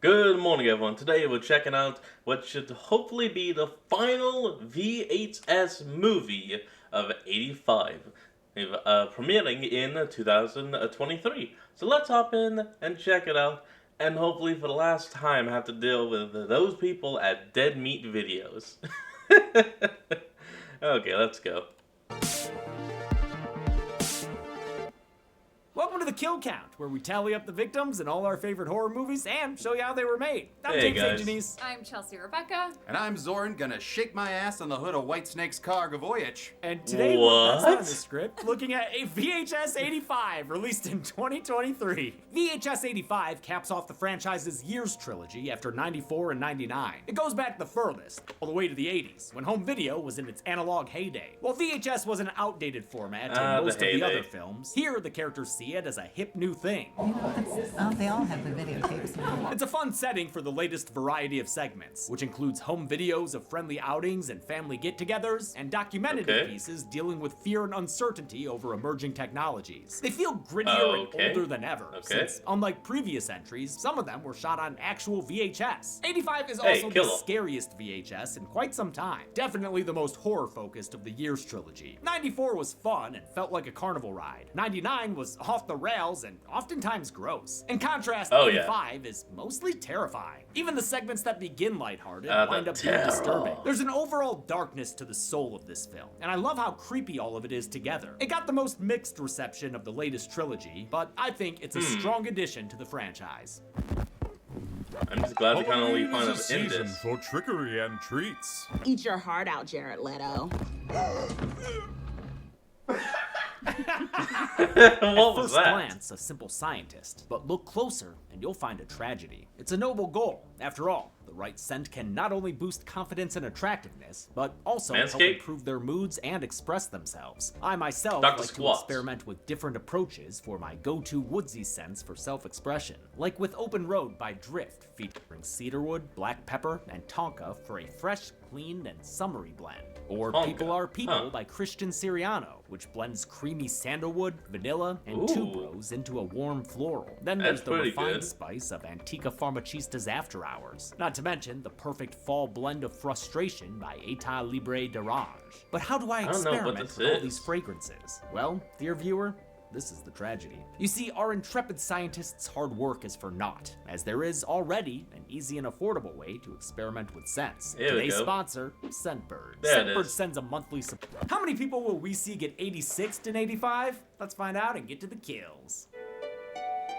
Good morning, everyone. Today we're checking out what should hopefully be the final VHS movie of '85, premiering in 2023. So let's hop in and check it out, and hopefully for the last time have to deal with those people at Dead Meat Videos. Okay, let's go. Welcome to the Kill Count, where we tally up the victims in all our favorite horror movies and show you how they were made. I'm Hey, James guys. Anjanese. I'm Chelsea Rebecca. And I'm Zoran, gonna shake my ass on the hood of Whitesnake's car, Gavoyich. And today What? that's not in the script, looking at a VHS 85 released in 2023. VHS 85 caps off the franchise's Years trilogy after 94 and 99. It goes back the furthest, all the way to the 80s, when home video was in its analog heyday. While VHS was an outdated format in most of the heyday. other films, here the characters see it as a hip new thing. They all have the videotapes now. It's a fun setting for the latest variety of segments, which includes home videos of friendly outings and family get-togethers, and documentative Okay. pieces dealing with fear and uncertainty over emerging technologies. They feel grittier Okay. and older than ever, Okay. since, unlike previous entries, some of them were shot on actual VHS. 85 is Hey, also the kill 'em. scariest VHS in quite some time. Definitely the most horror-focused of the Years trilogy. 94 was fun and felt like a carnival ride. 99 was off the rails and oftentimes gross. In contrast, Oh, yeah. 85 is mostly terrifying. Even the segments that begin lighthearted The wind up being terror. disturbing. There's an overall darkness to the soul of this film, and I love how creepy all of it is together. It got the most mixed reception of the latest trilogy, but I think it's a strong addition to the franchise. I'm just glad to kind of Halloween find is a out in season this. for trickery and treats. Eat your heart out, Jared Leto. What was First that? glance, a simple scientist, but look closer and you'll find a tragedy. It's a noble goal. After all, the right scent can not only boost confidence and attractiveness, but also help Manscaped? improve their moods and express themselves. I myself Dr. like to Squatch. experiment with different approaches for my go-to woodsy scents for self-expression, like with Open Road by Drift, featuring cedarwood, black pepper, and tonka for a fresh, clean, and summery blend. Or Tonka, People Are People huh. by Christian Siriano, which blends creamy sandalwood, vanilla, and Ooh. tuberose into a warm floral. Then That's there's the pretty refined good. spice of Antica Pharmacista's After Hours. Not to mention the perfect fall blend of Frustration by Eta Libre d'Orange. But how do I don't know what experiment this with all is. these fragrances? Well, dear viewer, this is the tragedy. You see, our intrepid scientists' hard work is for naught, as there is already an easy and affordable way to experiment with scents. Here we Today's go. sponsor, Scentbird. There it Scentbird is. sends a monthly supply. How many people will we see get 86'd in 85? Let's find out and get to the kills.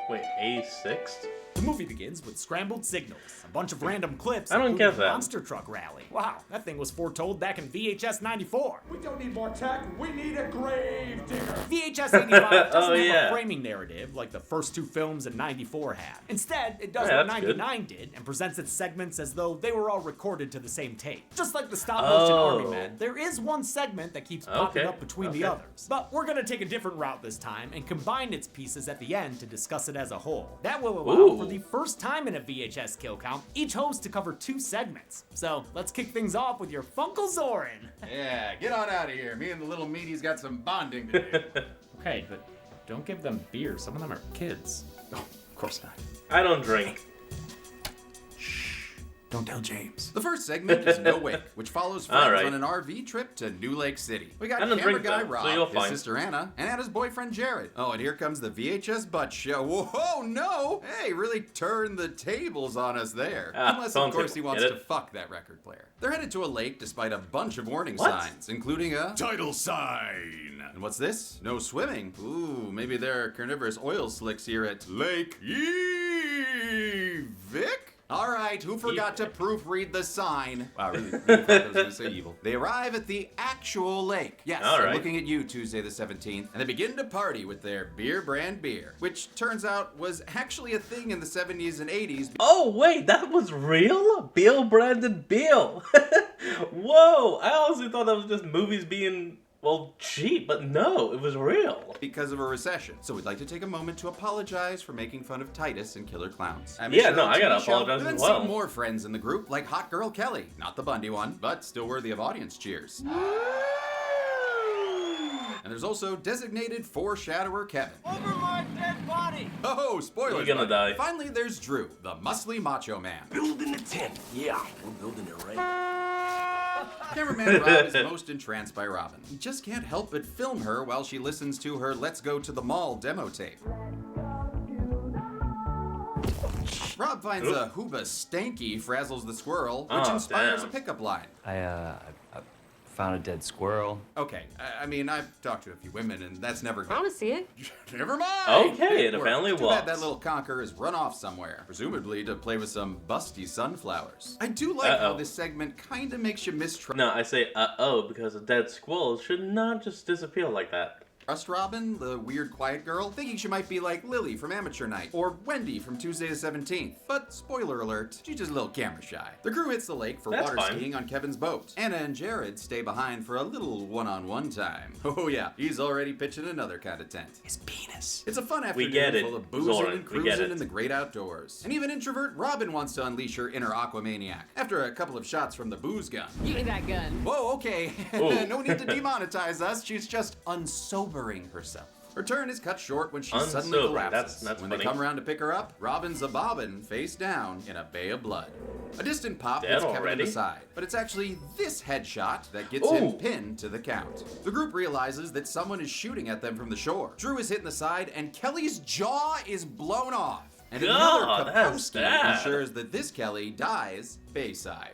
Wait, 86? The movie begins with scrambled signals, a bunch of random clips, I don't including get that. a monster truck rally. Wow, that thing was foretold back in VHS 94. We don't need more tech, we need a grave digger. VHS 85 doesn't Oh, have yeah. a framing narrative like the first two films in 94 had. Instead, it does Yeah, what that's good. 99 did and presents its segments as though they were all recorded to the same tape. Just like the stop-motion Army Oh. Men, there is one segment that keeps popping Okay, up between the okay. others. But we're gonna take a different route this time and combine its pieces at the end to discuss it as a whole. That will allow Ooh. for the first time in a VHS kill count, each host to cover two segments. So let's kick things off with your Funkle Zoran. Yeah, get on out of here. Me and the little meaty's got some bonding to do. Okay, but don't give them beer. Some of them are kids. Oh, of course not. I don't drink. Don't tell James. The first segment is No Wake, which follows friends Alright. on an RV trip to New Lake City. We got I don't camera drink, guy though, so Rob, you'll his find. sister Anna, and Anna's boyfriend Jared. Oh, and here comes the VHS butt show. Whoa, no! Hey, really turned the tables on us there. Ah, Unless, phone of course, table. he wants Get to it? fuck that record player. They're headed to a lake despite a bunch of warning What? signs, including a Title sign. And what's this? No swimming. Ooh, maybe there are carnivorous oil slicks here at Lake Vic? All right, who forgot to Evik. proofread the sign? Wow, really thought I was going to say evil. They arrive at the actual lake. Yes, All I'm right. looking at you, Tuesday the 17th. And they begin to party with their beer brand beer, which turns out was actually a thing in the 70s and 80s. Oh, wait, that was real? Bill branded Bill. Whoa, I honestly thought that was just movies being, well, cheap, but no, it was real. Because of a recession. So we'd like to take a moment to apologize for making fun of Titus and Killer Clowns. Yeah, no, I gotta TV show, apologize and as then well. see more friends in the group, like Hot Girl Kelly. Not the Bundy one, but still worthy of audience cheers. And there's also designated foreshadower Kevin. Over my dead body! Oh, spoilers. You're gonna buddy. die. Finally, there's Drew, the muscly macho man. Building a tent. Yeah, we're building it right. Cameraman Rob is most entranced by Robin. He just can't help but film her while she listens to her Let's Go to the Mall demo tape. Rob finds a Hooba Stanky frazzles the squirrel, which Oh, inspires damn. a pickup line. I found a dead squirrel. Okay, I mean, I've talked to a few women, and that's never I want to see it. Never mind! Okay, it worked. apparently Too bad was. that little conker has run off somewhere, presumably to play with some busty sunflowers. I do like how Uh-oh. this segment kinda makes you mistrust No, I say uh-oh because a dead squirrel should not just disappear like that. Robin, the weird quiet girl, thinking she might be like Lily from Amateur Night, or Wendy from Tuesday the 17th. But spoiler alert, she's just a little camera shy. The crew hits the lake for That's water fine. skiing on Kevin's boat. Anna and Jared stay behind for a little one-on-one time. Oh yeah, he's already pitching another kind of tent. His penis. It's a fun afternoon get it, full of boozing Zoran, and we get cruising it. in the great outdoors. And even introvert Robin wants to unleash her inner Aquamaniac after a couple of shots from the booze gun. Give me that gun. Whoa, okay. Ooh. No need to demonetize us. She's just unsobering herself. Her turn is cut short when she suddenly Unsobering, collapses. that's when funny. they come around to pick her up, Robin's a bobbin face down in a bay of blood. A distant pop Dead hits Kevin in already? the side, but it's actually this headshot that gets Ooh. him pinned to the count. The group realizes that someone is shooting at them from the shore. Drew is hit in the side, and Kelly's jaw is blown off. And God, another that's Kapowski bad. ensures that this Kelly dies Bayside.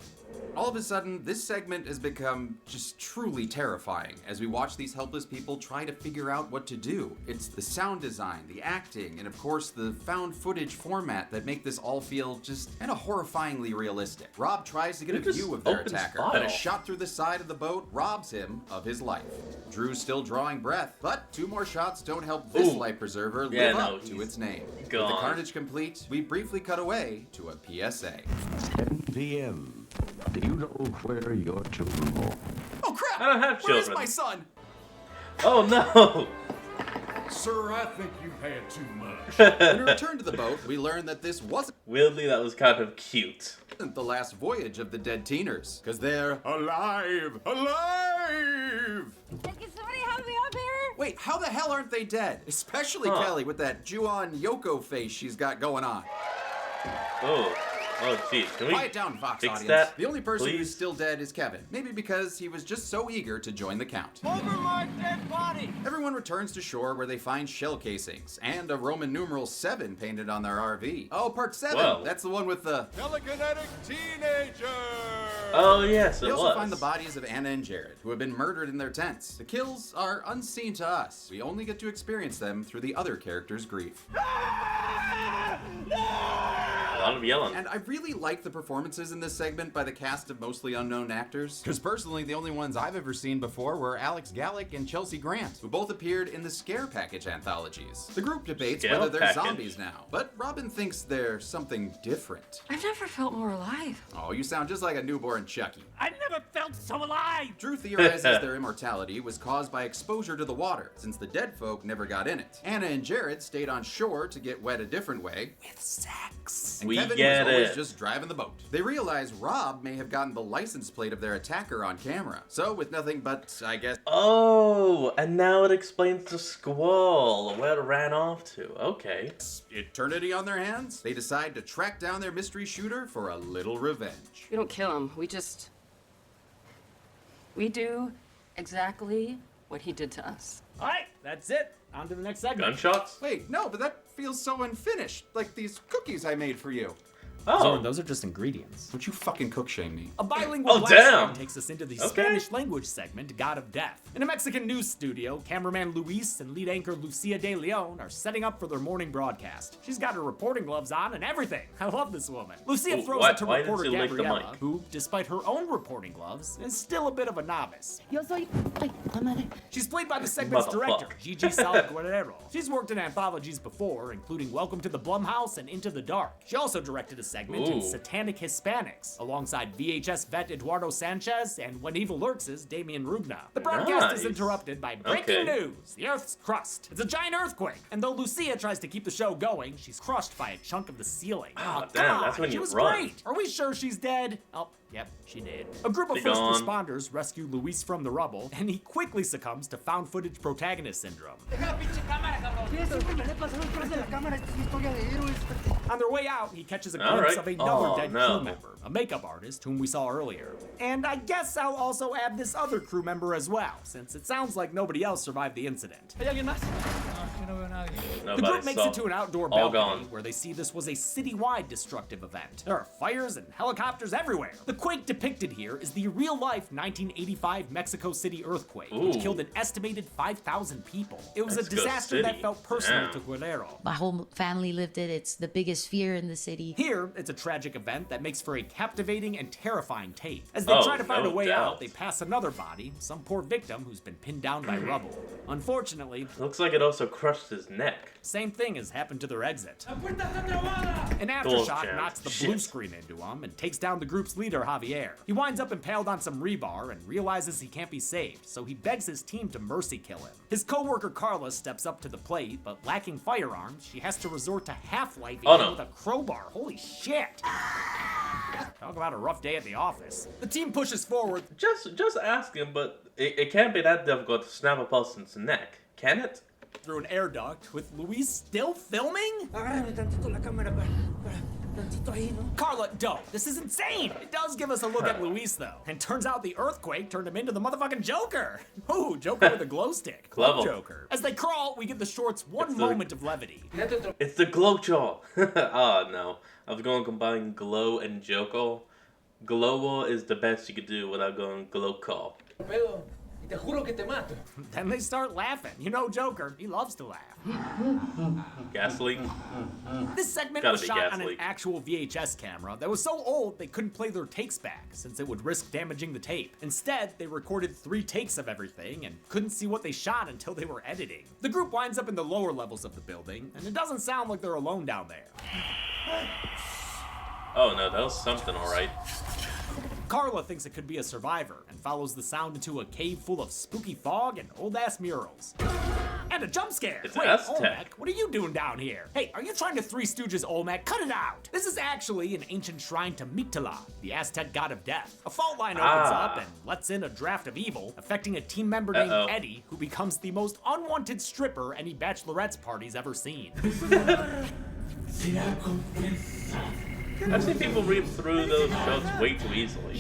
All of a sudden, this segment has become just truly terrifying as we watch these helpless people try to figure out what to do. It's the sound design, the acting, and of course the found footage format that make this all feel just kinda horrifyingly realistic. Rob tries to get a It just view of their opens attacker, file. but a shot through the side of the boat robs him of his life. Drew's still drawing breath, but 2 more shots don't help this Ooh. life preserver Yeah, live no, up to he's its name. With the gone. carnage complete, we briefly cut away to a PSA. 10 p.m. Do you know where your children are? Oh crap! I don't have Where is children. my son? Oh no! Sir, I think you've had too much. When we return to the boat, we learn that this wasn't Weirdly, that was kind of cute. the last voyage of the dead teeners, because they're Alive! Alive! Can somebody help me up here? Wait, how the hell aren't they dead? Especially Huh. Kelly with that Ju-on Yoko face she's got going on. Oh. Oh, jeez. Can we Quiet down, Fox fix audience. that? The only person who's please? still dead is Kevin. Maybe because he was just so eager to join the count. Over my dead body! Everyone returns to shore where they find shell casings and a Roman numeral 7 painted on their RV. Oh, part 7. Whoa. That's the one with the... Telekinetic teenager! Oh, yes, We it also was. find the bodies of Anna and Jared, who have been murdered in their tents. The kills are unseen to us. We only get to experience them through the other characters' grief. A lot of yelling. And I really like the performances in this segment by the cast of mostly unknown actors. Because personally, the only ones I've ever seen before were Alex Gallick and Chelsea Grant, who both appeared in the Scare Package anthologies. The group debates Scare whether they're Package. zombies now, but Robin thinks they're something different. I've never felt more alive. Oh, you sound just like a newborn Chucky. I never felt so alive! Drew theorizes their immortality was caused by exposure to the water, since the dead folk never got in it. Anna and Jared stayed on shore to get wet a different way, with sex. And We Kevin get was always it. just driving the boat. They realize Rob may have gotten the license plate of their attacker on camera. So with nothing but, I guess, Oh, and now it explains the squall, where it ran off to. Okay. eternity on their hands, they decide to track down their mystery shooter for a little revenge. We don't kill him. We do exactly what he did to us. Alright, that's it. On to the next segment. Gunshots? Wait, no, but that feels so unfinished. Like these cookies I made for you. Oh. Zoran, those are just ingredients. Don't you fucking cook shame me. A bilingual Oh, black damn. screen takes us into the Okay. Spanish language segment, God of Death. In a Mexican news studio, cameraman Luis and lead anchor Lucia de Leon are setting up for their morning broadcast. She's got her reporting gloves on and everything. I love this woman. Lucia Ooh, throws why- it to why did reporter she lick the Gabriella, mic? who, despite her own reporting gloves, is still a bit of a novice. Yo soy... Ay, madre. She's played by the segment's Motherfucker. director, Gigi Salguero. She's worked in anthologies before, including Welcome to the Blumhouse and Into the Dark. She also directed a segment in Ooh. Satanic Hispanics, alongside VHS vet Eduardo Sanchez and When Evil Lurks' Damian Rubna. The broadcast is Nice. interrupted by breaking Okay. news. The Earth's crust. It's a giant earthquake. And though Lucia tries to keep the show going, she's crushed by a chunk of the ceiling. Ah, Come damn, on, that's when she you was run. great. Are we sure she's dead? Oh, yep, she did. A group of Be first gone. responders rescue Luis from the rubble, and he quickly succumbs to found footage protagonist syndrome. On their way out, he catches a glimpse Alright. of another Oh, dead no. crew member, a makeup artist whom we saw earlier. And I guess I'll also add this other crew member as well, since it sounds like nobody else survived the incident. The Nobody group makes saw. it to an outdoor All balcony gone. where they see this was a citywide destructive event. There are fires and helicopters everywhere. The quake depicted here is the real-life 1985 Mexico City earthquake, which Ooh. killed an estimated 5,000 people. It was a Mexico disaster that City. felt personal Damn. to Guerrero. My whole family lived it. It's the biggest fear in the city. Here, it's a tragic event that makes for a captivating and terrifying tape. As they Oh, try to find no a way doubt. out, they pass another body, some poor victim who's been pinned down by rubble. Unfortunately, Looks like it also crushed his neck. same thing has happened to their exit. An Cool, aftershock Chad. knocks the Shit. blue screen into him and takes down the group's leader, Javier. He winds up impaled on some rebar and realizes he can't be saved, so he begs his team to mercy kill him. His co-worker Carla steps up to the plate, but lacking firearms, she has to resort to half-lifing Oh, him no. with a crowbar. Holy shit! Talk about a rough day at the office. The team pushes forward. Just ask him, but it can't be that difficult to snap a person's neck, can it? Through an air duct, with Luis still filming? Carla, don't. This is insane. It does give us a look at Luis, though. And turns out the earthquake turned him into the motherfucking Joker. Ooh, Joker with a glow stick. Glow Clever. Joker. As they crawl, we give the shorts one It's the- moment of levity. It's the glow jaw. Ah, no. I was going to combine glow and Joker. Glow is the best you could do without going glow call. Then they start laughing. You know Joker, he loves to laugh. Gas leak? This segment Gotta was be shot gas on an leak. actual VHS camera that was so old they couldn't play their takes back since it would risk damaging the tape. Instead, they recorded 3 takes of everything and couldn't see what they shot until they were editing. The group winds up in the lower levels of the building, and it doesn't sound like they're alone down there. Oh no, that was something alright. Carla thinks it could be a survivor and follows the sound into a cave full of spooky fog and old-ass murals. And a jump scare! It's Wait, Aztec. Olmec, what are you doing down here? Hey, are you trying to Three Stooges Olmec? Cut it out! This is actually an ancient shrine to Mictlan, the Aztec god of death. A fault line opens up and lets in a draft of evil, affecting a team member named Uh-oh. Eddie, who becomes the most unwanted stripper any bachelorette's party's ever seen. I've seen people read through those shows way too easily.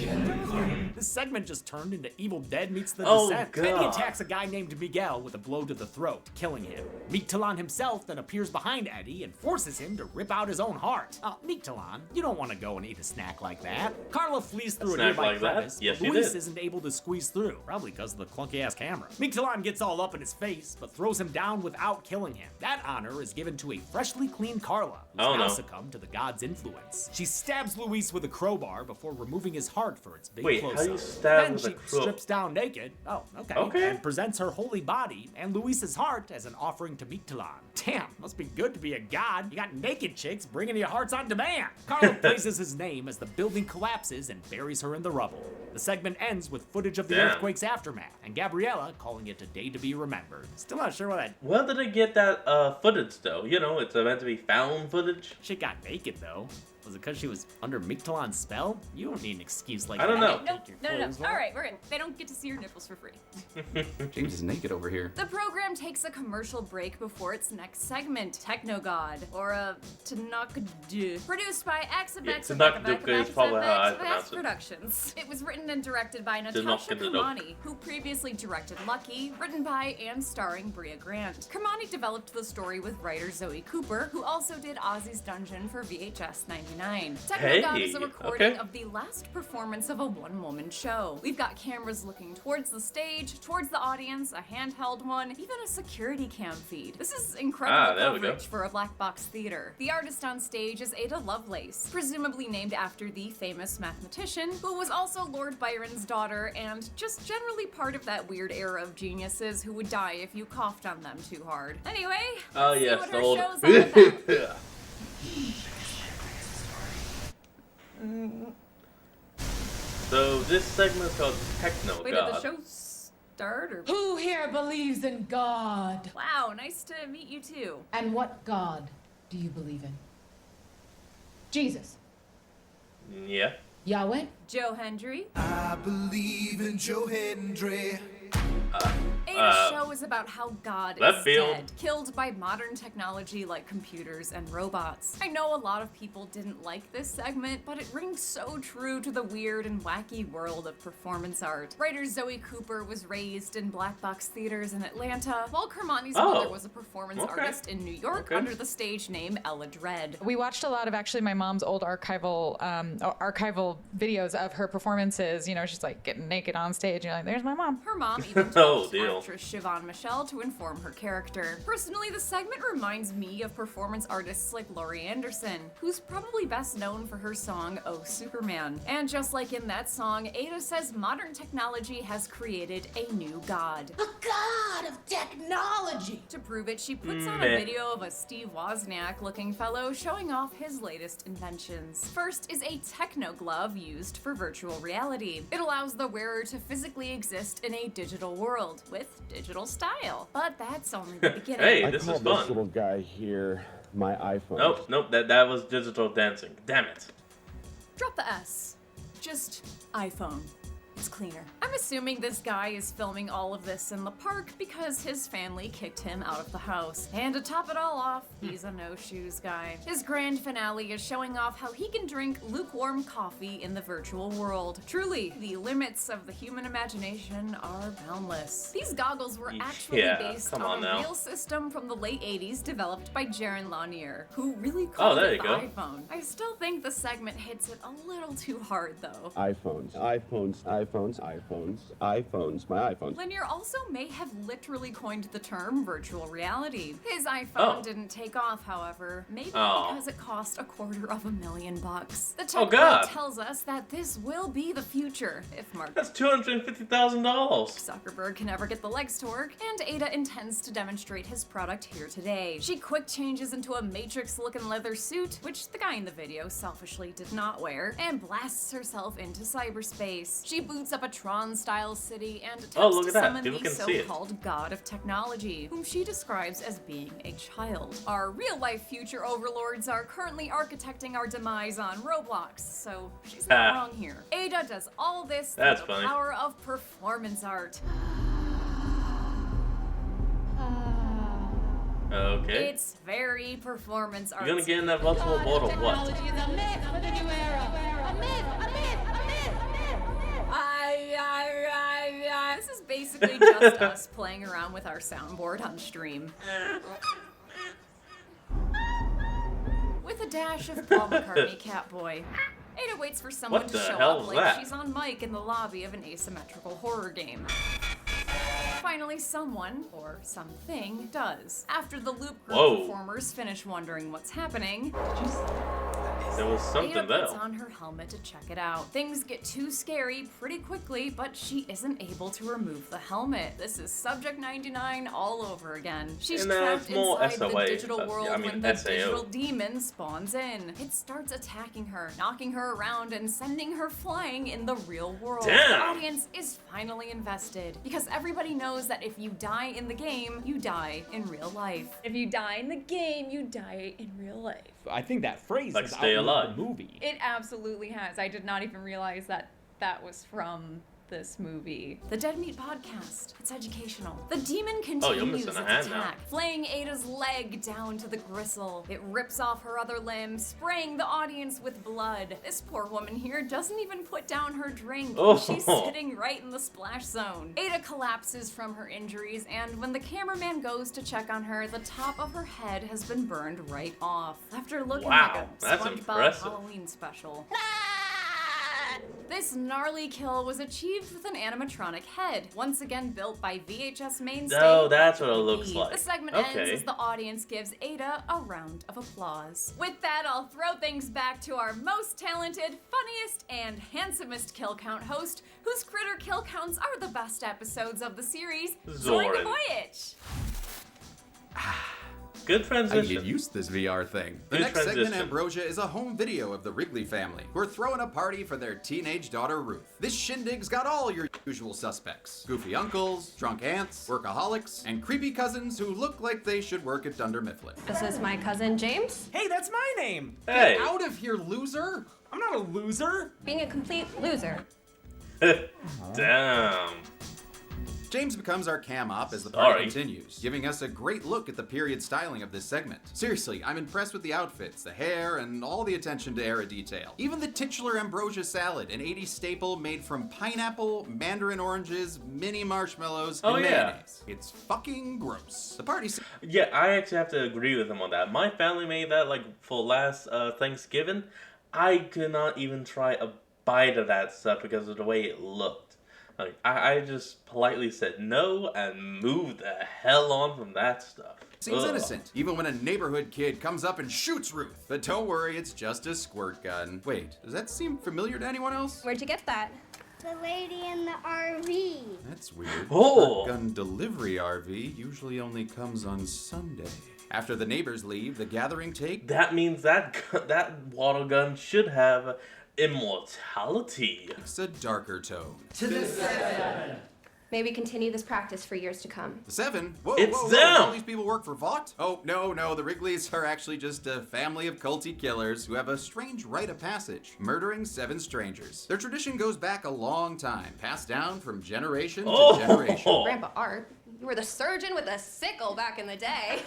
This segment just turned into Evil Dead meets The Oh, Descent. Then he God. attacks a guy named Miguel with a blow to the throat, killing him. Mictlan himself then appears behind Eddie and forces him to rip out his own heart. Mictlan, you don't want to go and eat a snack like that. Carla flees through a snack nearby like that? crevice, Yes, but you Luis did. isn't able to squeeze through, probably because of the clunky-ass camera. Mictlan gets all up in his face, but throws him down without killing him. That honor is given to a freshly cleaned Carla, who's Oh, now no. succumbed to the god's influence. She stabs Luis with a crowbar before removing his heart for its big Wait, close-up. how do you stab Then with a she crow- strips down naked. Oh, okay. Okay. And presents her holy body and Luis's heart as an offering to Mictlan. Damn, must be good to be a god. You got naked chicks bringing you hearts on demand. Carla praises his name as the building collapses and buries her in the rubble. The segment ends with footage of the Damn. earthquake's aftermath and Gabriella calling it a day to be remembered. Still not sure what that Where did they get that footage though? You know, it's meant to be found footage. shit got naked though. Was it because she was under Mictlan's spell? You don't need an excuse like I don't that. know. Take your No. clothes off. All right, we're in. They don't get to see your nipples for free. James is naked over here. The program takes a commercial break before its next segment, Technogod, or Tanakadu, produced by Tanakadu is probably how I pronounce it. Productions. It was written and directed by Natasha Tanakadu. Kermani, who previously directed Lucky, written by and starring Bria Grant. Kermani developed the story with writer Zoe Cooper, who also did Ozzy's Dungeon for VHS 99. Technogod is a Hey, recording okay. of the last performance of a one-woman show. We've got cameras looking towards the stage, towards the audience, a handheld one, even a security cam feed. This is incredible there we go. coverage for a black box theater. The artist on stage is Ada Lovelace, presumably named after the famous mathematician, who was also Lord Byron's daughter and just generally part of that weird era of geniuses who would die if you coughed on them too hard. Anyway, Oh let's see yes, what the her old. show's all about. So this segment is called Techno Wait, God. did the show start or? Who here believes in God? Wow, nice to meet you too. And what God do you believe in? Jesus. Yeah. Yahweh? Joe Hendry. I believe in Joe Hendry. Ada's show is about how God left is field. dead, killed by modern technology like computers and robots. I know a lot of people didn't like this segment, but it rings so true to the weird and wacky world of performance art. Writer Zoe Cooper was raised in black box theaters in Atlanta, while Kermani's mother was a performance artist in New York under the stage name Ella Dredd. We watched a lot of actually my mom's old archival videos of her performances. You know, she's like getting naked on stage. You're like, there's my mom. Her mom even told actress Siobhan Michelle to inform her character. Personally, the segment reminds me of performance artists like Laurie Anderson, who's probably best known for her song Oh Superman. And just like in that song, Ada says modern technology has created a new god. A god of technology! To prove it, she puts on a video of a Steve Wozniak-looking fellow showing off his latest inventions. First is a techno glove used for virtual reality. It allows the wearer to physically exist in a digital world with digital style. But that's only the beginning. Hey, this is this fun. little guy here my iPhone. Nope, that was digital dancing. Damn it. Drop the S. Just iPhone. It's cleaner. I'm assuming this guy is filming all of this in the park because his family kicked him out of the house. And to top it all off, he's a no-shoes guy. His grand finale is showing off how he can drink lukewarm coffee in the virtual world. Truly, the limits of the human imagination are boundless. These goggles were actually based on a real system from the late 80s developed by Jaron Lanier, who really called it the iPhone. I still think the segment hits it a little too hard, though. iPhones, my iPhones. Lanier also may have literally coined the term virtual reality. His iPhone didn't take off, however, maybe because it cost $250,000. The tech guy tells us that this will be the future if Mark That's $250,000. Zuckerberg can ever get the legs to work, and Ada intends to demonstrate his product here today. She quick changes into a Matrix-looking leather suit, which the guy in the video selfishly did not wear, and blasts herself into cyberspace. She boots up a Tron-style city and attempts to summon the so-called god of technology, whom she describes as being a child. Our real-life future overlords are currently architecting our demise on Roblox, so she's not wrong here. Ada does all this through the power of performance art. Okay. It's very performance art. You're gonna get in that multiple bottle of what? Technology is a myth for the new era. A myth, a myth, a myth. This is basically just us playing around with our soundboard on stream. With a dash of Paul McCartney Catboy. Ada waits for someone to show up like she's on mic in the lobby of an asymmetrical horror game. Finally, someone, or something, does. After the Loop Group performers finish wondering what's happening, there was something Ada there. puts on her helmet to check it out. Things get too scary pretty quickly, but she isn't able to remove the helmet. This is Subject 99 all over again. She's trapped inside the digital world when the digital demon spawns in. It starts attacking her, knocking her around, and sending her flying in the real world. Damn. The audience is finally invested, because everybody knows that if you die in the game, you die in real life. If you die in the game, you die in real life. I think that phrase Like is Stay out Alive. of the movie. It absolutely has. I did not even realize that that was from this movie. The Dead Meat Podcast. It's educational. The demon continues its attack, flaying Ada's leg down to the gristle. It rips off her other limb, spraying the audience with blood. This poor woman here doesn't even put down her drink. She's sitting right in the splash zone. Ada collapses from her injuries, and when the cameraman goes to check on her, the top of her head has been burned right off. After looking like a SpongeBob Halloween special. This gnarly kill was achieved with an animatronic head, once again built by VHS mainstay. Oh, that's what it looks like. The segment ends as the audience gives Ada a round of applause. With that, I'll throw things back to our most talented, funniest, and handsomest kill count host, whose critter kill counts are the best episodes of the series, Zoran Voyage. Good I transition. get used to this VR thing. The Good next segment, transition. Ambrosia, is a home video of the Wrigley family, who are throwing a party for their teenage daughter, Ruth. This shindig's got all your usual suspects. Goofy uncles, drunk aunts, workaholics, and creepy cousins who look like they should work at Dunder Mifflin. This is my cousin James. Hey, that's my name. Hey. Get out of here, loser! I'm not a loser. Being a complete loser. Damn. James becomes our cam op as the party Sorry. continues, giving us a great look at the period styling of this segment. Seriously, I'm impressed with the outfits, the hair, and all the attention to era detail. Even the titular ambrosia salad, an 80s staple made from pineapple, mandarin oranges, mini marshmallows, Oh, and yeah. mayonnaise. It's fucking gross. The party Yeah, I actually have to agree with him on that. My family made that like for last Thanksgiving. I could not even try a bite of that stuff because of the way it looked. Like I just politely said no and moved the hell on from that stuff. seems Ugh. innocent, even when a neighborhood kid comes up and shoots Ruth. But don't worry, it's just a squirt gun. Wait, does that seem familiar to anyone else? Where'd you get that? The lady in the RV. That's weird. Oh. Squirt gun delivery RV usually only comes on Sunday. After the neighbors leave, the gathering take. That means that water gun should have immortality. It's a darker tone. To the 7. Maybe continue this practice for years to come. The 7? Whoa, It's whoa, whoa, them! all these people work for Vought? Oh, no, the Wrigleys are actually just a family of culty killers who have a strange rite of passage, murdering 7 strangers. Their tradition goes back a long time, passed down from generation to generation. Grandpa Art, you were the surgeon with a sickle back in the day.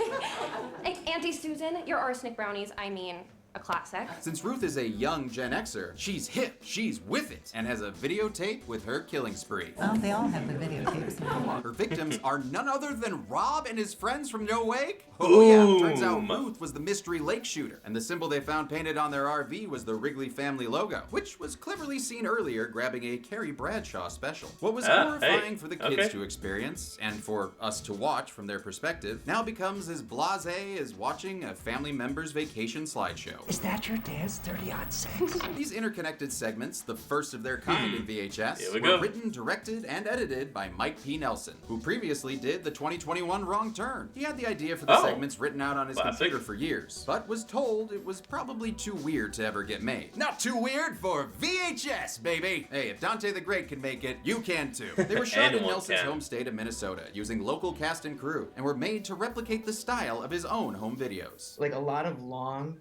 Hey, Auntie Susan, your arsenic brownies, I mean, a classic. Since Ruth is a young Gen Xer, she's hip, she's with it, and has a videotape with her killing spree. Oh, they all have the videotapes now. Her victims are none other than Rob and his friends from No Wake. Oh yeah, turns out Boom. Ruth was the mystery lake shooter, and the symbol they found painted on their RV was the Wrigley family logo, which was cleverly seen earlier grabbing a Carrie Bradshaw special. What was horrifying hey, for the kids okay. to experience, and for us to watch from their perspective, now becomes as blasé as watching a family member's vacation slideshow. Is that your dad's 30-odd sex? These interconnected segments, the first of their kind in Here VHS, we were go. written, directed, and edited by Mike P. Nelson, who previously did the 2021 Wrong Turn. He had the idea for the segments written out on his Classic. computer for years, but was told it was probably too weird to ever get made. Not too weird for VHS, baby! Hey, if Dante the Great can make it, you can too. They were shot in Anyone Nelson's can. home state of Minnesota, using local cast and crew, and were made to replicate the style of his own home videos. Like a lot of long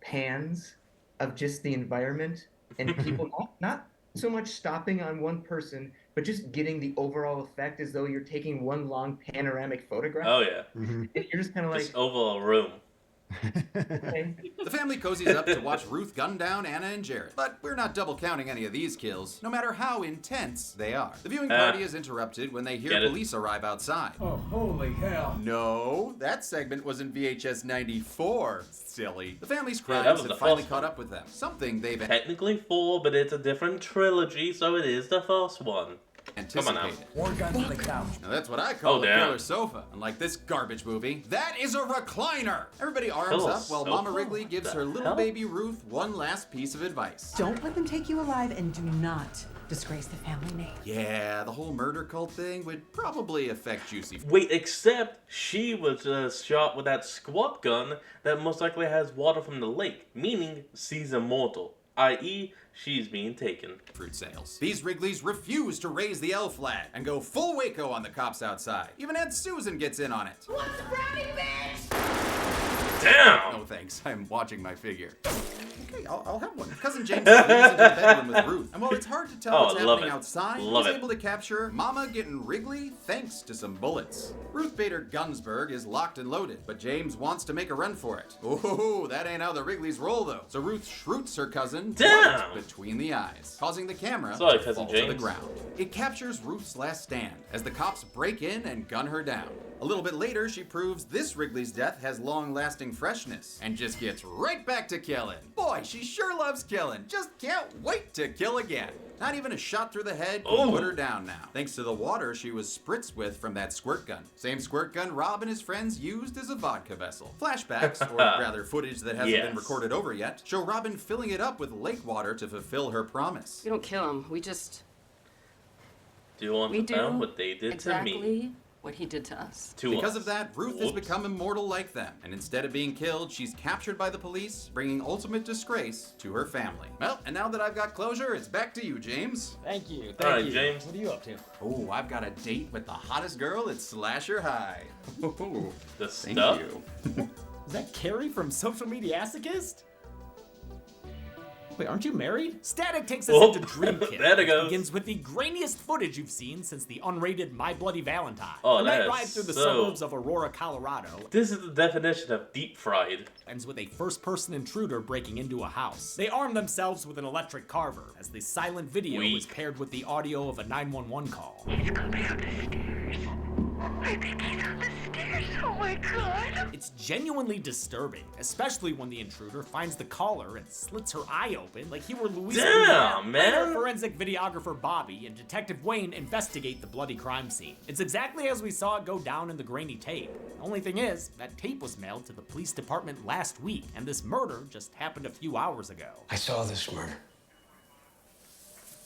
pans of just the environment and people not so much stopping on one person, but just getting the overall effect as though you're taking one long panoramic photograph. Oh yeah. And you're just kind of like, Just over a room. okay. The family cozies up to watch Ruth gun down Anna and Jared, but we're not double counting any of these kills, no matter how intense they are. The viewing party is interrupted when they hear Get it? police arrive outside. Oh, holy hell. No, that segment was in VHS 94. Silly. The family's Yeah, that crimes was had the finally first caught one. up with them. Something they've Technically 4, but it's a different trilogy, so it is the first one. Come on now. anticipated. More guns on the couch. Now that's what I call Oh, a damn. killer sofa. Unlike this garbage movie, that is a recliner. Everybody arms Killer up while sofa? Mama Wrigley gives The her little hell? baby Ruth one last piece of advice. Don't let them take you alive, and do not disgrace the family name. Yeah, the whole murder cult thing would probably affect Juicy. Wait, except she was shot with that squat gun that most likely has water from the lake, meaning she's immortal, i.e., she's being taken. Fruit sales. These Wrigleys refuse to raise the L flag and go full Waco on the cops outside. Even Aunt Susan gets in on it. What's grabbing, bitch? Damn! No thanks, I'm watching my figure. Okay, I'll have one. Cousin James leaves into the bedroom with Ruth, and while it's hard to tell Oh, what's love happening it. outside, Love he's it. able to capture Mama getting Wrigley thanks to some bullets. Ruth Bader Gunsberg is locked and loaded, but James wants to make a run for it. Oh, that ain't how the Wrigleys roll though. So Ruth shroots her cousin Damn! right between the eyes, causing the camera Sorry, to Cousin fall to the James. ground. It captures Ruth's last stand as the cops break in and gun her down. A little bit later, she proves this Wrigley's death has long-lasting freshness and just gets right back to killing. Boy, she sure loves killing. Just can't wait to kill again. Not even a shot through the head can Oh. put her down now, thanks to the water she was spritzed with from that squirt gun. Same squirt gun Rob and his friends used as a vodka vessel. Flashbacks, or rather footage that hasn't been Yes. recorded over yet, show Robin filling it up with lake water to fulfill her promise. We don't kill him. We just Do you want We to know do what they did to exactly me? what he did to us. Because of that, Ruth has become immortal like them, and instead of being killed, she's captured by the police, bringing ultimate disgrace to her family. Well, and now that I've got closure, it's back to you, James. Thank you. All right, James. What are you up to? Oh, I've got a date with the hottest girl at Slasher High. Oh, the thank stuff? you. Is that Carrie from Social Mediasicist? Wait, aren't you married? Static takes us Oh, into Dream Kid, there it which goes. begins with the grainiest footage you've seen since the unrated My Bloody Valentine. Oh, a that night is ride through the so- suburbs of Aurora, Colorado. This is the definition of deep fried. Ends with a first-person intruder breaking into a house. They arm themselves with an electric carver, as the silent video is paired with the audio of a 911 call. He's coming up the stairs. I think he's on the stairs. Oh my god. It's genuinely disturbing, especially when the intruder finds the caller and slits her eye open like he were Louis. Damn, man. Forensic videographer Bobby and Detective Wayne investigate the bloody crime scene. It's exactly as we saw it go down in the grainy tape. The only thing is, that tape was mailed to the police department last week, and this murder just happened a few hours ago. I saw this murder.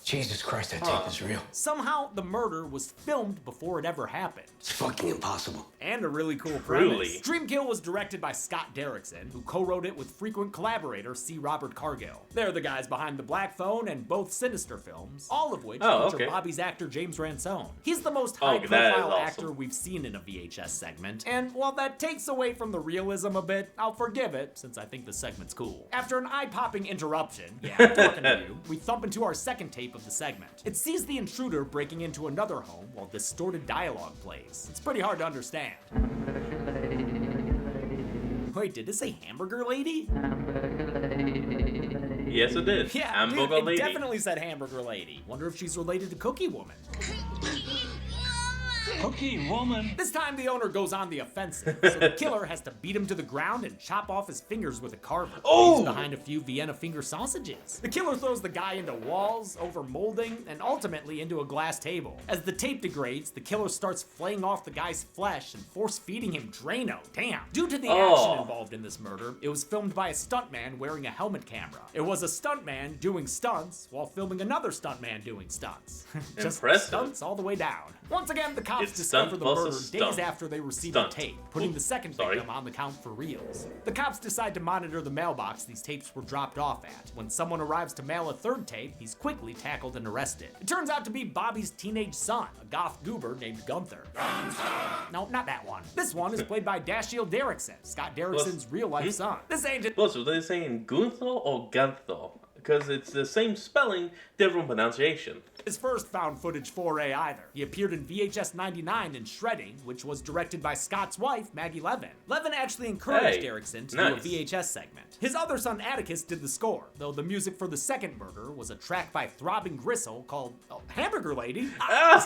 Jesus Christ, that tape is real. Somehow, the murder was filmed before it ever happened. It's fucking impossible. And a really cool Truly. premise. Dream Kill was directed by Scott Derrickson, who co-wrote it with frequent collaborator C. Robert Cargill. They're the guys behind The Black Phone and both Sinister films, all of which feature Bobby's actor James Ransone. He's the most Oh, that is high-profile awesome. actor we've seen in a VHS segment, and while that takes away from the realism a bit, I'll forgive it, since I think the segment's cool. After an eye-popping interruption, yeah, I'm talking to you, we thump into our second tape of the segment. It sees the intruder breaking into another home while distorted dialogue plays. It's pretty hard to understand. Wait, did it say hamburger lady? Yes, it did. Yeah, Hamburger dude, it lady. definitely said hamburger lady. Wonder if she's related to Cookie Woman. Cookie Woman. This time the owner goes on the offensive, so the killer has to beat him to the ground and chop off his fingers with a carver. Oh! He's behind a few Vienna finger sausages. The killer throws the guy into walls, over molding, and ultimately into a glass table. As the tape degrades, the killer starts flaying off the guy's flesh and force-feeding him Drano. Damn. Due to the action involved in this murder, it was filmed by a stuntman wearing a helmet camera. It was a stuntman doing stunts while filming another stuntman doing stunts. Just Impressive. stunts all the way down. Once again, the cops It's discover stunt the plus a murder stunt. days after they receive Stunt. the tape, putting Ooh, the second sorry. victim on the count for reals. The cops decide to monitor the mailbox these tapes were dropped off at. When someone arrives to mail a third tape, he's quickly tackled and arrested. It turns out to be Bobby's teenage son, a goth goober named Gunther. No, not that one. This one is played by Dashiell Derrickson, Scott Derrickson's real-life son. This ain't Plus, are they saying Gunther or Gunther? Because it's the same spelling, different pronunciation. his first found footage foray either. He appeared in VHS 99 in Shredding, which was directed by Scott's wife, Maggie Levin. Levin actually encouraged Derrickson to do a VHS segment. His other son, Atticus, did the score, though the music for the second murder was a track by Throbbing Gristle called Hamburger Lady. See,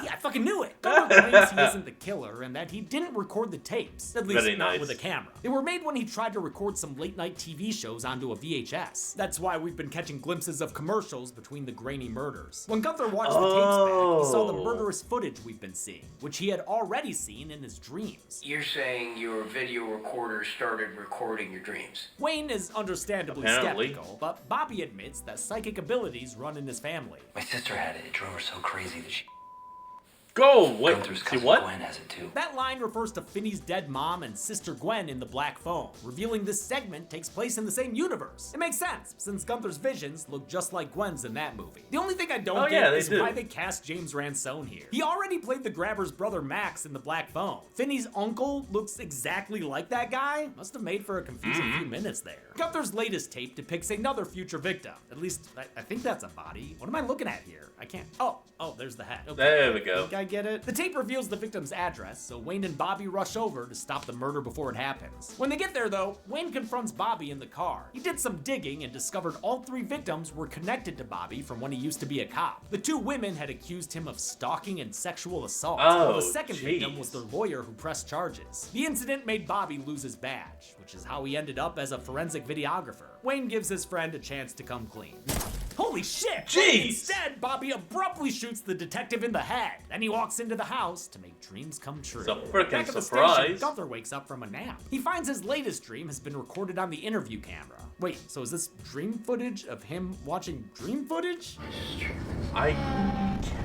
I fucking knew it. Gunther claims he isn't the killer and that he didn't record the tapes, at least Very not nice. with a camera. They were made when he tried to record some late-night TV shows onto a VHS. That's why we've been catching glimpses of commercials between the grainy murders. When Gunther watched the tapes back, he saw the murderous footage we've been seeing, which he had already seen in his dreams. You're saying your video recorder started recording your dreams? Wayne is understandably Apparently. skeptical, but Bobby admits that psychic abilities run in his family. My sister had it. It drove her so crazy that she... Go! Wait, Gunther's see cousin what? Gwen has it too. That line refers to Finney's dead mom and sister Gwen in The Black Phone, revealing this segment takes place in the same universe. It makes sense, since Gunther's visions look just like Gwen's in that movie. The only thing I don't get is why they cast James Ransone here. He already played the grabber's brother Max in The Black Phone. Finney's uncle looks exactly like that guy. Must have made for a confusing few minutes there. Gunther's latest tape depicts another future victim. At least, I think that's a body. What am I looking at here? I can't... Oh, there's the head. Okay. There we go. Think I get it? The tape reveals the victim's address, so Wayne and Bobby rush over to stop the murder before it happens. When they get there, though, Wayne confronts Bobby in the car. He did some digging and discovered all three victims were connected to Bobby from when he used to be a cop. The two women had accused him of stalking and sexual assault, while the second victim was their lawyer who pressed charges. The incident made Bobby lose his badge, which is how he ended up as a forensic videographer. Wayne gives his friend a chance to come clean. Holy shit! Jeez! Instead, Bobby abruptly shoots the detective in the head. Then he walks into the house to make dreams come true. It's a frickin' Back at the surprise. station, Gunther wakes up from a nap. He finds his latest dream has been recorded on the interview camera. Wait, so is this dream footage of him watching dream footage? I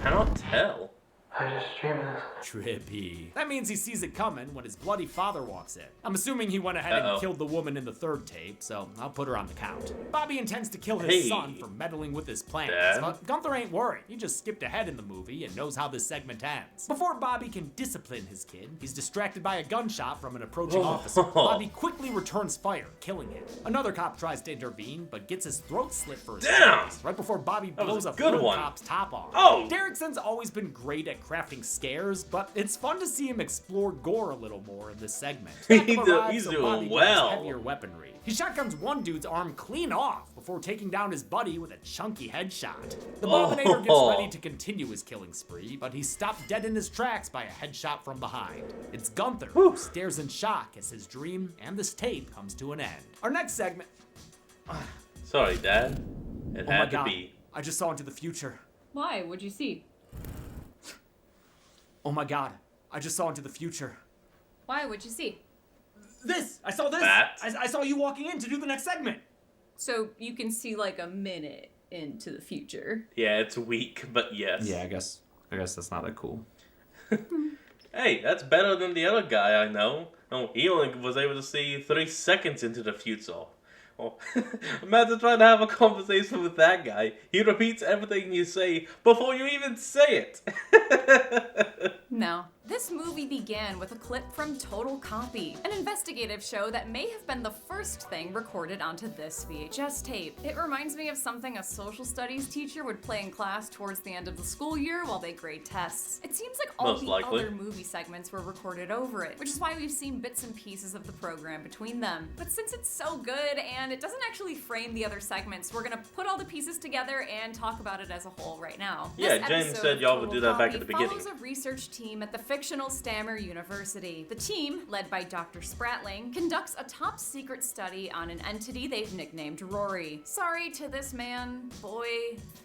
cannot tell. I just dreamed this. Trippy. That means he sees it coming when his bloody father walks in. I'm assuming he went ahead and killed the woman in the third tape, so I'll put her on the count. Bobby intends to kill his son for meddling with his plans, but Gunther ain't worried. He just skipped ahead in the movie and knows how this segment ends. Before Bobby can discipline his kid, he's distracted by a gunshot from an approaching officer. Bobby quickly returns fire, killing him. Another cop tries to intervene, but gets his throat slit for his face right before Bobby blows a third cop's top off. Derrickson's always been great at crafting scares, but it's fun to see him explore gore a little more in this segment. He's doing well. Heavier weaponry. He shotguns one dude's arm clean off before taking down his buddy with a chunky headshot. The Bobinator gets ready to continue his killing spree, but he's stopped dead in his tracks by a headshot from behind. It's Gunther who stares in shock as his dream and this tape comes to an end. Our next segment. Sorry, Dad. It had to be. I just saw into the future. Why? What'd you see? Oh my god, I just saw into the future. Why? What'd you see? This! I saw this! I saw you walking in to do the next segment. So you can see like a minute into the future. Yeah, it's weak, but yes. Yeah, I guess that's not that cool. Hey, that's better than the other guy I know. Oh, he only was able to see 3 seconds into the future. Oh, imagine trying to have a conversation with that guy. He repeats everything you say before you even say it. No. This movie began with a clip from Total Copy, an investigative show that may have been the first thing recorded onto this VHS tape. It reminds me of something a social studies teacher would play in class towards the end of the school year while they grade tests. It seems like all other movie segments were recorded over it, which is why we've seen bits and pieces of the program between them. But since it's so good and it doesn't actually frame the other segments, we're gonna put all the pieces together and talk about it as a whole right now. Yeah, Jen said y'all would do that back at the beginning. Follows a research team at the fictional Stammer University. The team, led by Dr. Spratling, conducts a top-secret study on an entity they've nicknamed Rory. Sorry to this man, boy,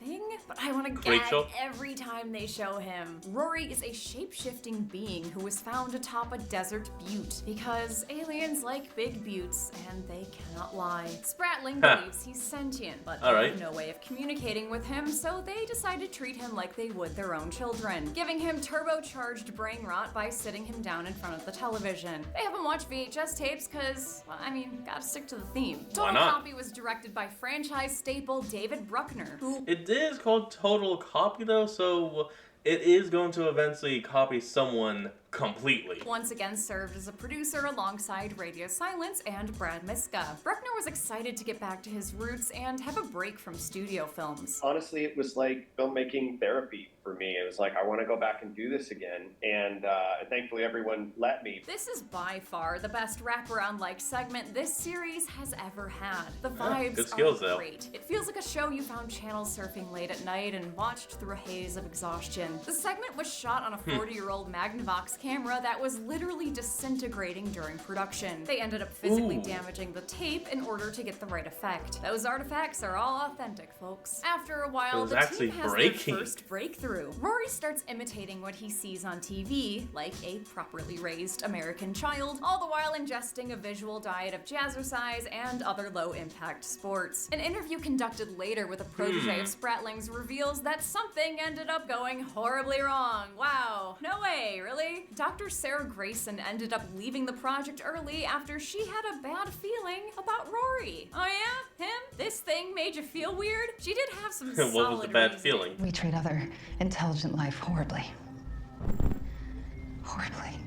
thing, but I want to gag every time they show him. Rory is a shape-shifting being who was found atop a desert butte because aliens like big buttes and they cannot lie. Spratling believes he's sentient, but they have no way of communicating with him, so they decide to treat him like they would their own children, giving him turbocharged brain rot by sitting him down in front of the television. They have him watch VHS tapes because, well, I mean, gotta stick to the theme. Total Copy was directed by franchise staple David Bruckner, who... It is called Total Copy though, so it is going to eventually copy someone completely. Once again served as a producer alongside Radio Silence and Brad Miska. Bruckner was excited to get back to his roots and have a break from studio films. Honestly, it was like filmmaking therapy for me. It was like, I want to go back and do this again, and thankfully everyone let me. This is by far the best wraparound-like segment this series has ever had. The vibes are great. It feels like a show you found channel surfing late at night and watched through a haze of exhaustion. The segment was shot on a 40-year-old Magnavox camera that was literally disintegrating during production. They ended up physically damaging the tape in order to get the right effect. Those artifacts are all authentic, folks. After a while, the team has their first breakthrough. Rory starts imitating what he sees on TV, like a properly raised American child, all the while ingesting a visual diet of jazzercise and other low-impact sports. An interview conducted later with a protege of Spratling's reveals that something ended up going horribly wrong. Wow. No way, really? Dr. Sarah Grayson ended up leaving the project early after she had a bad feeling about Rory. Oh yeah? Him? This thing made you feel weird? She did have some solid What was the bad feeling? We treat other intelligent life horribly. Horribly.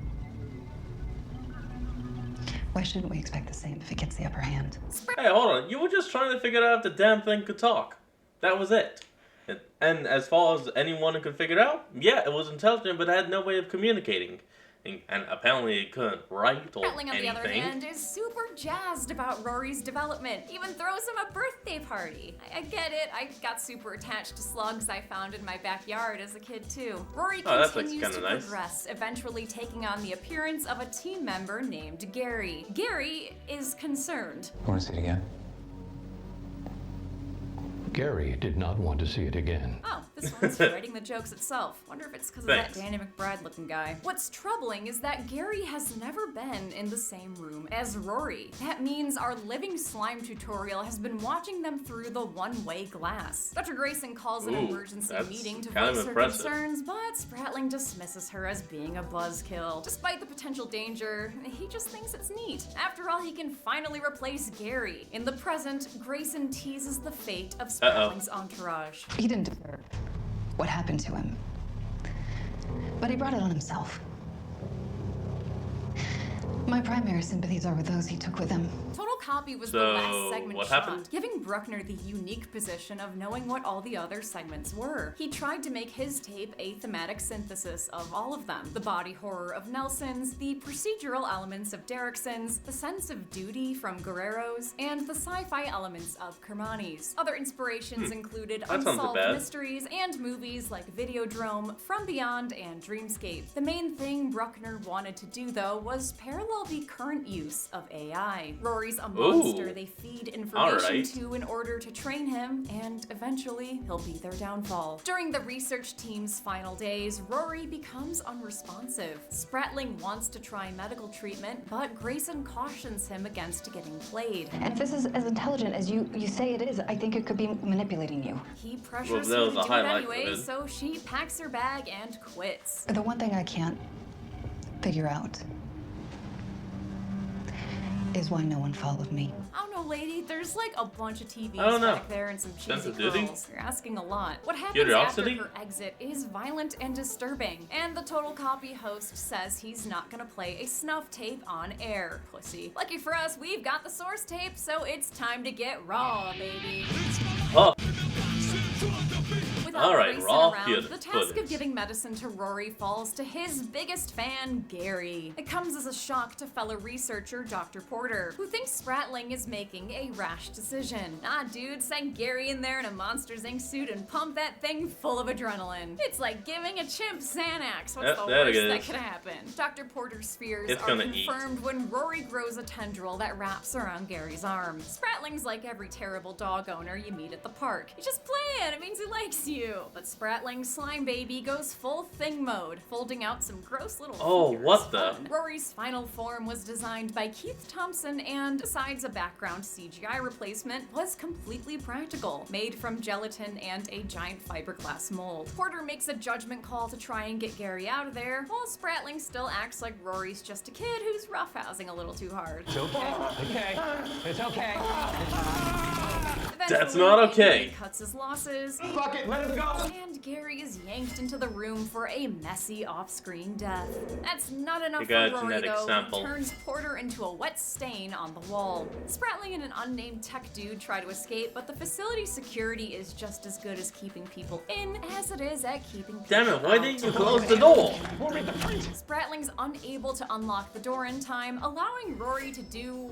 Why shouldn't we expect the same if it gets the upper hand? Hey, hold on. You were just trying to figure out if the damn thing could talk. That was it. And as far as anyone could figure it out, yeah, it was intelligent, but it had no way of communicating. And apparently it couldn't write or Spratling, on anything. the other hand, is super jazzed about Rory's development. Even throws him a birthday party. I get it. I got super attached to slugs I found in my backyard as a kid, too. Rory continues to progress, eventually taking on the appearance of a team member named Gary. Gary is concerned. Want to see it again? Gary did not want to see it again. Oh, This one's writing the jokes itself. Wonder if it's because of that Thanks. Danny McBride looking guy. What's troubling is that Gary has never been in the same room as Rory. That means our living slime tutorial has been watching them through the one-way glass. Dr. Grayson calls an Ooh, emergency that's meeting to kind of voice her impressive. concerns, but Spratling dismisses her as being a buzzkill. Despite the potential danger, he just thinks it's neat. After all, he can finally replace Gary. In the present, Grayson teases the fate of Spratling's entourage. He didn't deserve what happened to him. But he brought it on himself. My primary sympathies are with those he took with him. Total Copy was So, the last segment what shot, happened? giving Bruckner the unique position of knowing what all the other segments were. He tried to make his tape a thematic synthesis of all of them. The body horror of Nelson's, the procedural elements of Derrickson's, the sense of duty from Guerrero's, and the sci-fi elements of Kermani's. Other inspirations included That sounds unsolved bad. mysteries and movies like Videodrome, From Beyond, and Dreamscape. The main thing Bruckner wanted to do, though, was parallel the current use of AI. Rory's a monster they feed information Alright. to in order to train him, and eventually he'll be their downfall. During the research team's final days, Rory becomes unresponsive. Spratling wants to try medical treatment, but Grayson cautions him against getting played. And if this is as intelligent as you say it is, I think it could be manipulating you. He pressures that her was to a do high it anyway, likelihood. so she packs her bag and quits. The one thing I can't figure out is why no one followed me. I don't know, lady. There's like a bunch of TVs I don't know. back there and some Sense cheesy of duty? girls. You're asking a lot. What happens Curiosity? after her exit is violent and disturbing, and the Total Copy host says he's not gonna play a snuff tape on air. Pussy. Lucky for us, we've got the source tape, so it's time to get raw, baby. Oh. Without Alright, Grayson raw around, the task footage. of giving medicine to Rory falls to his biggest fan, Gary. It comes as a shock to fellow researcher Dr. Porter, who thinks Spratling is making a rash decision. Nah, dude, send Gary in there in a Monsters Inc. suit and pump that thing full of adrenaline. It's like giving a chimp Xanax. What's the there it worst that is. could happen? Dr. Porter's fears It's are gonna eat. confirmed when Rory grows a tendril that wraps around Gary's arm. Spratling's like every terrible dog owner you meet at the park. He's just playing, it means he likes you. But Spratling's slime baby goes full thing mode, folding out some gross little Oh, figures. what the? Fun. Rory's final form was designed by Keith Thompson and, besides a background CGI replacement, was completely practical, made from gelatin and a giant fiberglass mold. Porter makes a judgment call to try and get Gary out of there, while Spratling still acts like Rory's just a kid who's roughhousing a little too hard. It's okay. Okay. It's okay. That's Eventually, not okay. Gary cuts his losses. Fuck it, let him go. And Gary is yanked into the room for a messy off-screen death. That's not enough You got for a Rory, genetic though, sample. who turns Porter into a wet stain on the wall. Spratling and an unnamed tech dude try to escape, but the facility security is just as good as keeping people in as it is at keeping people Damn it, why out. didn't you close the door? Spratling's unable to unlock the door in time, allowing Rory to do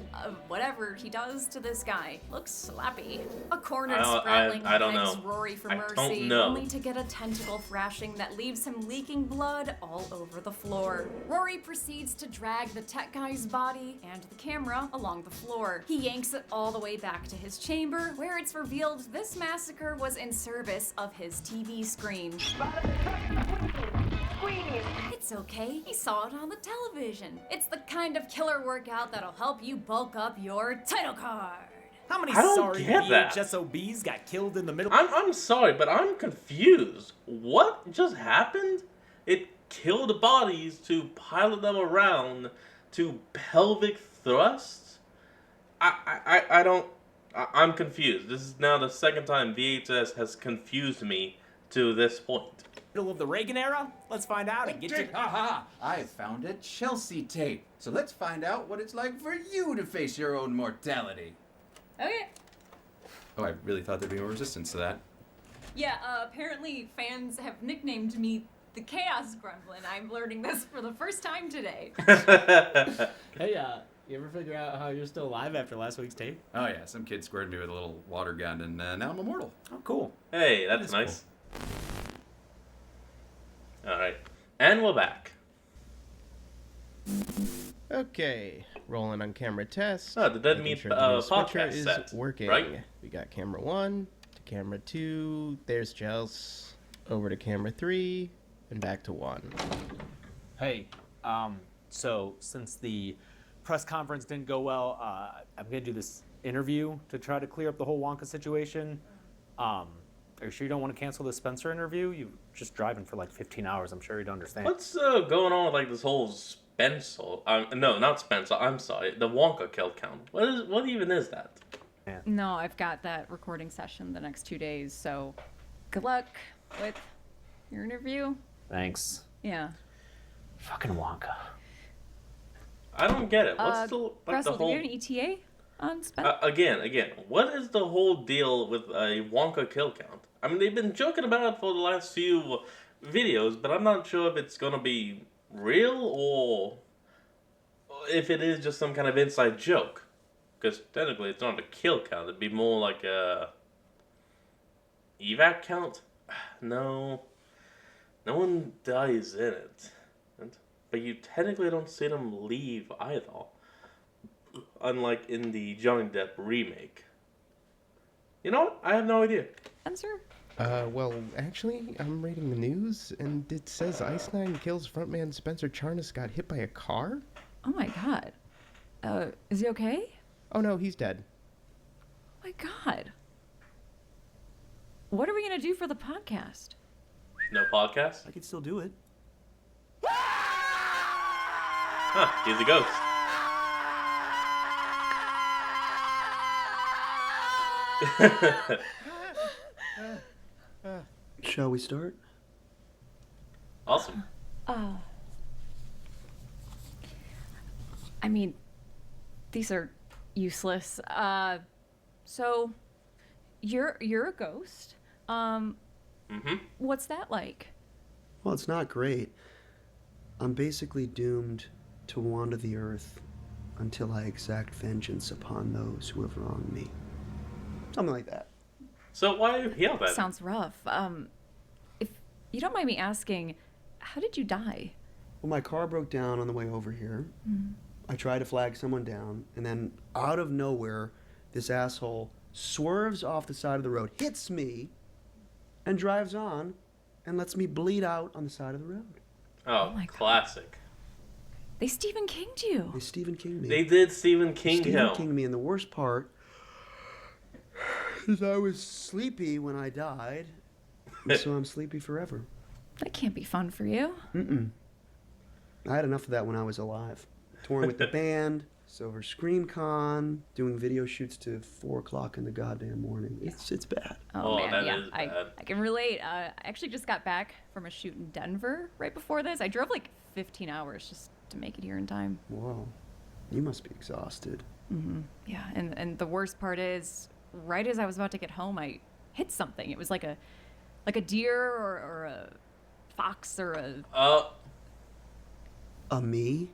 whatever he does to this guy. Looks slappy. A cornered Spratling I don't begs know. Rory for I mercy, don't know. only to get a tentacle thrashing that leaves him leaking blood all over the floor. Rory proceeds to drag the tech guy's body and the camera along the floor. He yanks it all the way back to his chamber, where it's revealed this massacre was in service of his TV screen. It's okay, he saw it on the television. It's the kind of killer workout that'll help you bulk up your title card. How many I don't sorry get that. VHSOBs got killed in the middle? I'm sorry, but I'm confused. What just happened? It killed bodies to pilot them around to pelvic thrusts? I don't... I'm confused. This is now the second time VHS has confused me to this point. Middle of the Reagan era? Let's find out and get you. Haha! I found a Chelsea tape. So let's find out what it's like for you to face your own mortality. Okay. Oh, I really thought there'd be more resistance to that. Yeah, apparently fans have nicknamed me the Chaos Gremlin. I'm learning this for the first time today. Hey, you ever figure out how you're still alive after last week's tape? Oh yeah, some kid squared me with a little water gun, and now I'm immortal. Oh, cool. Hey, that's nice. Alright. And we're back. Okay, rolling on camera test. Oh, the Dead Making Meat sure the new switcher podcast is set, working. right? We got camera 1 to camera 2. There's Chels. over to camera 3, and back to 1. Hey, so since the press conference didn't go well, I'm gonna do this interview to try to clear up the whole Wonka situation. Are you sure you don't want to cancel the Spencer interview? You're just driving for like 15 hours. I'm sure you don't understand. What's going on with like this whole Spencer? No, not Spencer. I'm sorry. The Wonka kill count. What even is that? No, I've got that recording session the next 2 days, so good luck with your interview. Thanks. Yeah. Fucking Wonka. I don't get it. What's the Russell, the whole? do you have an ETA on Spencer? Again, what is the whole deal with a Wonka kill count? I mean, they've been joking about it for the last few videos, but I'm not sure if it's gonna be real or if it is just some kind of inside joke. Because technically, it's not a kill count. It'd be more like a evac count. No one dies in it, but you technically don't see them leave either. Unlike in the Johnny Depp remake. You know what? I have no idea. Answer? Well, actually, I'm reading the news, and it says Ice Nine Kills frontman Spencer Charnas got hit by a car? Oh my god. Is he okay? Oh no, he's dead. Oh my god. What are we gonna do for the podcast? No podcast? I could still do it. Huh, he's a ghost. Shall we start? Awesome. I mean, these are useless. So you're a ghost. What's that like? Well, it's not great. I'm basically doomed to wander the earth until I exact vengeance upon those who have wronged me. Something like that. So why are you here then? Sounds rough. If you don't mind me asking, how did you die? Well, my car broke down on the way over here. I tried to flag someone down, and then out of nowhere, this asshole swerves off the side of the road, hits me, and drives on, and lets me bleed out on the side of the road. Oh, my classic. They Stephen King'd you. They Stephen King me. They did Stephen King Stephen him. King me, and the worst part is I was sleepy when I died, and so I'm sleepy forever. That can't be fun for you. I had enough of that when I was alive. Touring with the band, Silver Screen Con, doing video shoots to 4 o'clock in the goddamn morning. It's bad. Oh man, that yeah, is bad. I can relate. I actually just got back from a shoot in Denver right before this. I drove like 15 hours just to make it here in time. Whoa, you must be exhausted. Yeah, and the worst part is, right as I was about to get home, I hit something. It was like a deer or a fox or a. A me?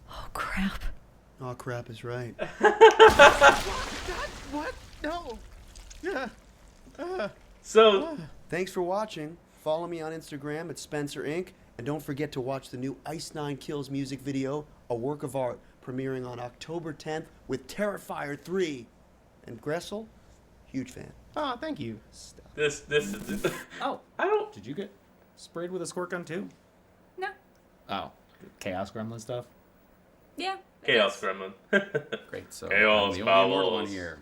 Oh crap. Oh crap is right. What? No. Yeah. So, thanks for watching. Follow me on Instagram at Spencer Inc. And don't forget to watch the new Ice Nine Kills music video, a work of art, premiering on October 10th with Terrifier 3. And Gressel, huge fan. Oh, thank you. this is. Oh, I don't. Did you get sprayed with a squirt gun too? No. Oh, Chaos Gremlin stuff? Yeah. Chaos Gremlin. Great, so Chaos I'm the only immortal one powers. here.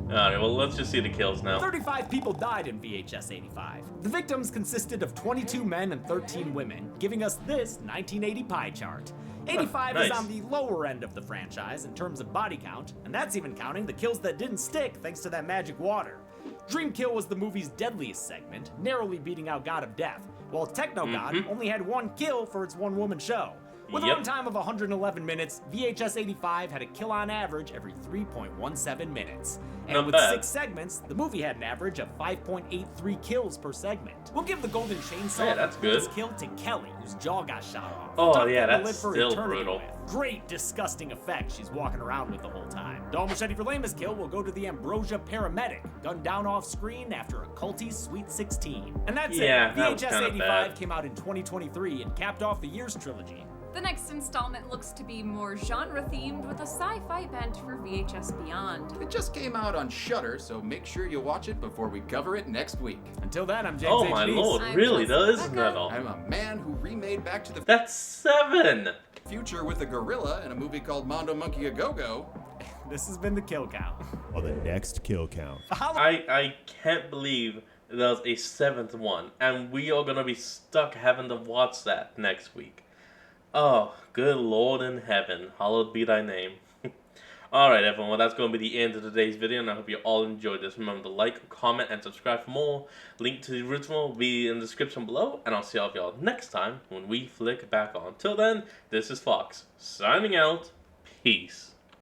Alright, well, let's just see the kills now. 35 people died in VHS 85. The victims consisted of 22 men and 13 women, giving us this 1980 pie chart. 85 is nice. on the lower end of the franchise in terms of body count, and that's even counting the kills that didn't stick thanks to that magic water. Dream Kill was the movie's deadliest segment, narrowly beating out God of Death, while Techno God only had 1 kill for its one-woman show. With a runtime of 111 minutes, VHS 85 had a kill on average every 3.17 minutes. And Not with bad. 6 segments, the movie had an average of 5.83 kills per segment. We'll give the Golden Chainsaw Yeah, that's the coolest good. kill to Kelly, whose jaw got shot off. Oh, Tough yeah, thing to that's live for still eternity brutal. with. Great, disgusting effect she's walking around with the whole time. Dom Machete for lamest kill will go to the Ambrosia paramedic, gunned down off screen after a culty Sweet 16. And that's Yeah, it. that was VHS kinda 85 bad. came out in 2023 and capped off the year's trilogy. The next installment looks to be more genre-themed with a sci-fi bent for VHS Beyond. It just came out on Shudder, so make sure you watch it before we cover it next week. Until then, I'm James Oh my H. lord, I'm really? Chelsea That isn't Rebecca. that all? I'm a man who remade Back to the That's 7! Future with a gorilla in a movie called Mondo Monkey A Go-Go. This has been the Kill Count. On the next kill count. I can't believe there was a 7th one, and we are gonna be stuck having to watch that next week. Oh, good Lord in heaven, hallowed be thy name. Alright everyone, well that's going to be the end of today's video, and I hope you all enjoyed this. Remember to like, comment, and subscribe for more. Link to the original will be in the description below, and I'll see all of y'all next time when we flick back on. Till then, this is Fox, signing out. Peace.